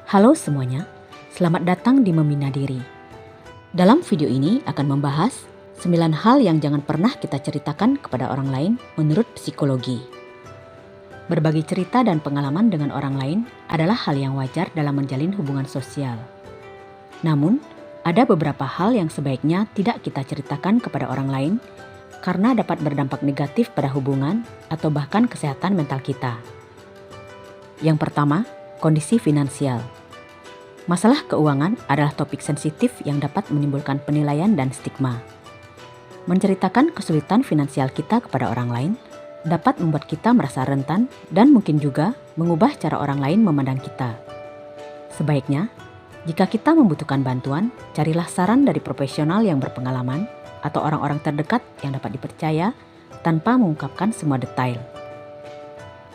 Halo semuanya, selamat datang di Memina Diri. Dalam video ini akan membahas 9 hal yang jangan pernah kita ceritakan kepada orang lain menurut psikologi. Berbagi cerita dan pengalaman dengan orang lain adalah hal yang wajar dalam menjalin hubungan sosial. Namun, ada beberapa hal yang sebaiknya tidak kita ceritakan kepada orang lain karena dapat berdampak negatif pada hubungan atau bahkan kesehatan mental kita. Yang pertama, kondisi finansial. Masalah keuangan adalah topik sensitif yang dapat menimbulkan penilaian dan stigma. Menceritakan kesulitan finansial kita kepada orang lain dapat membuat kita merasa rentan dan mungkin juga mengubah cara orang lain memandang kita. Sebaiknya, jika kita membutuhkan bantuan, carilah saran dari profesional yang berpengalaman atau orang-orang terdekat yang dapat dipercaya tanpa mengungkapkan semua detail.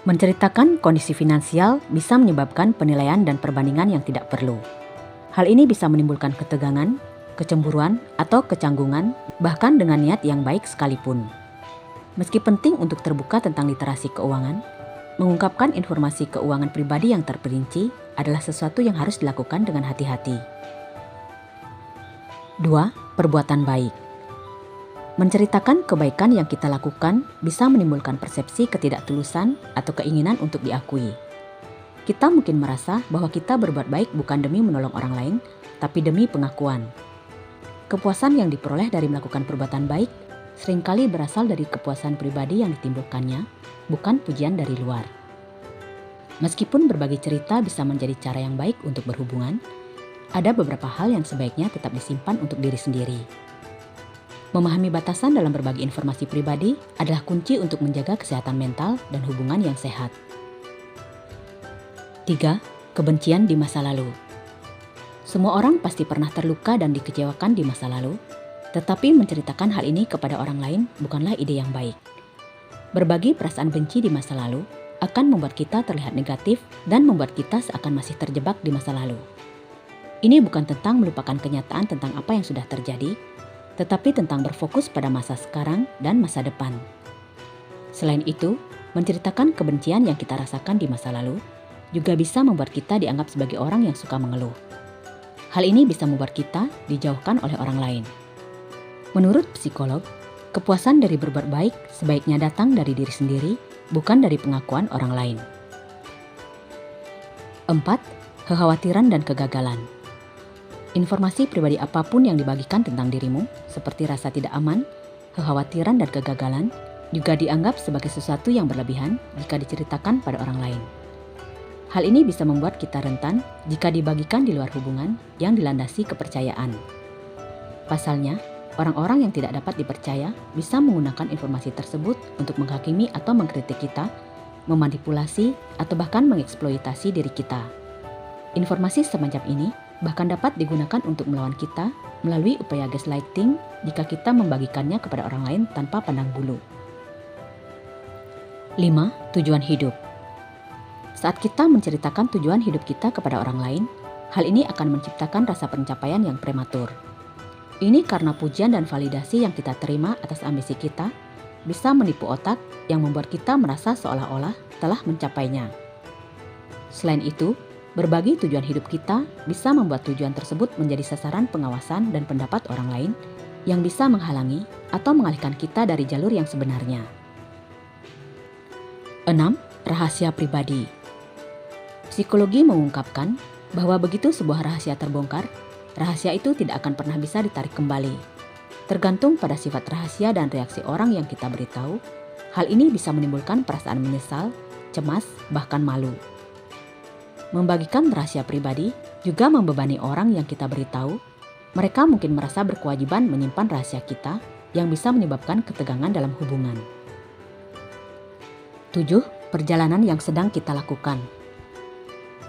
Menceritakan kondisi finansial bisa menyebabkan penilaian dan perbandingan yang tidak perlu. Hal ini bisa menimbulkan ketegangan, kecemburuan, atau kecanggungan, bahkan dengan niat yang baik sekalipun. Meski penting untuk terbuka tentang literasi keuangan, mengungkapkan informasi keuangan pribadi yang terperinci adalah sesuatu yang harus dilakukan dengan hati-hati. 2. Perbuatan baik. Menceritakan kebaikan yang kita lakukan bisa menimbulkan persepsi ketidaktulusan atau keinginan untuk diakui. Kita mungkin merasa bahwa kita berbuat baik bukan demi menolong orang lain, tapi demi pengakuan. Kepuasan yang diperoleh dari melakukan perbuatan baik seringkali berasal dari kepuasan pribadi yang ditimbulkannya, bukan pujian dari luar. Meskipun berbagi cerita bisa menjadi cara yang baik untuk berhubungan, ada beberapa hal yang sebaiknya tetap disimpan untuk diri sendiri. Memahami batasan dalam berbagi informasi pribadi adalah kunci untuk menjaga kesehatan mental dan hubungan yang sehat. 3. Kebencian di masa lalu. Semua orang pasti pernah terluka dan dikecewakan di masa lalu, tetapi menceritakan hal ini kepada orang lain bukanlah ide yang baik. Berbagi perasaan benci di masa lalu akan membuat kita terlihat negatif dan membuat kita seakan masih terjebak di masa lalu. Ini bukan tentang melupakan kenyataan tentang apa yang sudah terjadi, tetapi tentang berfokus pada masa sekarang dan masa depan. Selain itu, menceritakan kebencian yang kita rasakan di masa lalu juga bisa membuat kita dianggap sebagai orang yang suka mengeluh. Hal ini bisa membuat kita dijauhkan oleh orang lain. Menurut psikolog, kepuasan dari berbuat baik sebaiknya datang dari diri sendiri, bukan dari pengakuan orang lain. 4. Kekhawatiran dan kegagalan. Informasi pribadi apapun yang dibagikan tentang dirimu, seperti rasa tidak aman, kekhawatiran dan kegagalan, juga dianggap sebagai sesuatu yang berlebihan jika diceritakan pada orang lain. Hal ini bisa membuat kita rentan jika dibagikan di luar hubungan yang dilandasi kepercayaan. Pasalnya, orang-orang yang tidak dapat dipercaya bisa menggunakan informasi tersebut untuk menghakimi atau mengkritik kita, memanipulasi, atau bahkan mengeksploitasi diri kita. Informasi semacam ini bahkan dapat digunakan untuk melawan kita melalui upaya gaslighting jika kita membagikannya kepada orang lain tanpa pandang bulu. 5. Tujuan hidup. Saat kita menceritakan tujuan hidup kita kepada orang lain, hal ini akan menciptakan rasa pencapaian yang prematur. Ini karena pujian dan validasi yang kita terima atas ambisi kita bisa menipu otak yang membuat kita merasa seolah-olah telah mencapainya. Selain itu, berbagi tujuan hidup kita bisa membuat tujuan tersebut menjadi sasaran pengawasan dan pendapat orang lain yang bisa menghalangi atau mengalihkan kita dari jalur yang sebenarnya. 6. Rahasia pribadi. Psikologi mengungkapkan bahwa begitu sebuah rahasia terbongkar, rahasia itu tidak akan pernah bisa ditarik kembali. Tergantung pada sifat rahasia dan reaksi orang yang kita beritahu, hal ini bisa menimbulkan perasaan menyesal, cemas, bahkan malu. Membagikan rahasia pribadi juga membebani orang yang kita beritahu. Mereka mungkin merasa berkewajiban menyimpan rahasia kita yang bisa menyebabkan ketegangan dalam hubungan. 7. Perjalanan yang sedang kita lakukan.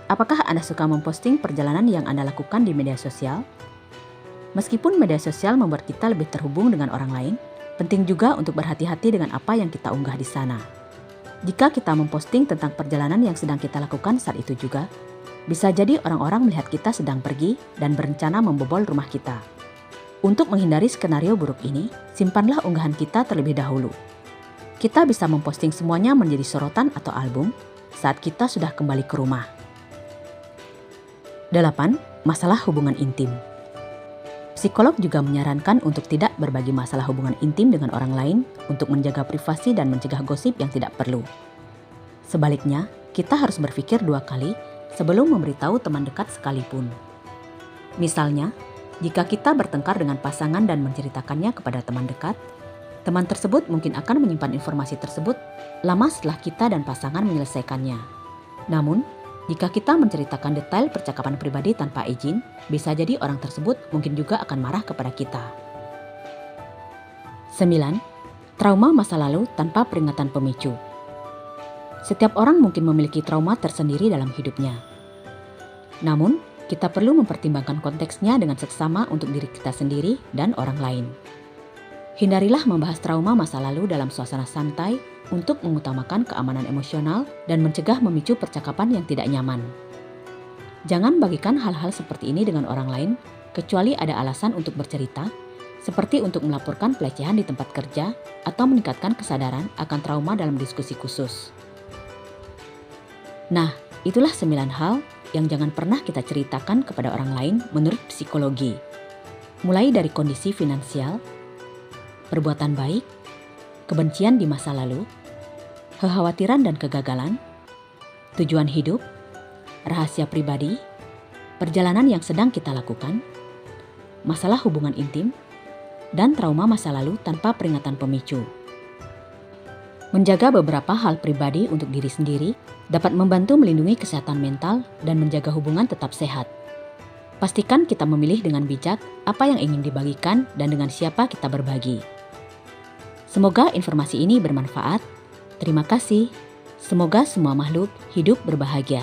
Apakah Anda suka memposting perjalanan yang Anda lakukan di media sosial? Meskipun media sosial membuat kita lebih terhubung dengan orang lain, penting juga untuk berhati-hati dengan apa yang kita unggah di sana. Jika kita memposting tentang perjalanan yang sedang kita lakukan saat itu juga, bisa jadi orang-orang melihat kita sedang pergi dan berencana membobol rumah kita. Untuk menghindari skenario buruk ini, simpanlah unggahan kita terlebih dahulu. Kita bisa memposting semuanya menjadi sorotan atau album saat kita sudah kembali ke rumah. 8. Masalah hubungan intim. Psikolog juga menyarankan untuk tidak berbagi masalah hubungan intim dengan orang lain untuk menjaga privasi dan mencegah gosip yang tidak perlu. Sebaliknya, kita harus berpikir 2 kali sebelum memberitahu teman dekat sekalipun. Misalnya, jika kita bertengkar dengan pasangan dan menceritakannya kepada teman dekat, teman tersebut mungkin akan menyimpan informasi tersebut lama setelah kita dan pasangan menyelesaikannya. Namun, jika kita menceritakan detail percakapan pribadi tanpa izin, bisa jadi orang tersebut mungkin juga akan marah kepada kita. 9. Trauma masa lalu tanpa peringatan pemicu. Setiap orang mungkin memiliki trauma tersendiri dalam hidupnya. Namun, kita perlu mempertimbangkan konteksnya dengan seksama untuk diri kita sendiri dan orang lain. Hindarilah membahas trauma masa lalu dalam suasana santai untuk mengutamakan keamanan emosional dan mencegah memicu percakapan yang tidak nyaman. Jangan bagikan hal-hal seperti ini dengan orang lain, kecuali ada alasan untuk bercerita, seperti untuk melaporkan pelecehan di tempat kerja atau meningkatkan kesadaran akan trauma dalam diskusi khusus. Nah, itulah 9 hal yang jangan pernah kita ceritakan kepada orang lain menurut psikologi. Mulai dari kondisi finansial, perbuatan baik, kebencian di masa lalu, kekhawatiran dan kegagalan, tujuan hidup, rahasia pribadi, perjalanan yang sedang kita lakukan, masalah hubungan intim, dan trauma masa lalu tanpa peringatan pemicu. Menjaga beberapa hal pribadi untuk diri sendiri dapat membantu melindungi kesehatan mental dan menjaga hubungan tetap sehat. Pastikan kita memilih dengan bijak apa yang ingin dibagikan dan dengan siapa kita berbagi. Semoga informasi ini bermanfaat. Terima kasih. Semoga semua makhluk hidup berbahagia.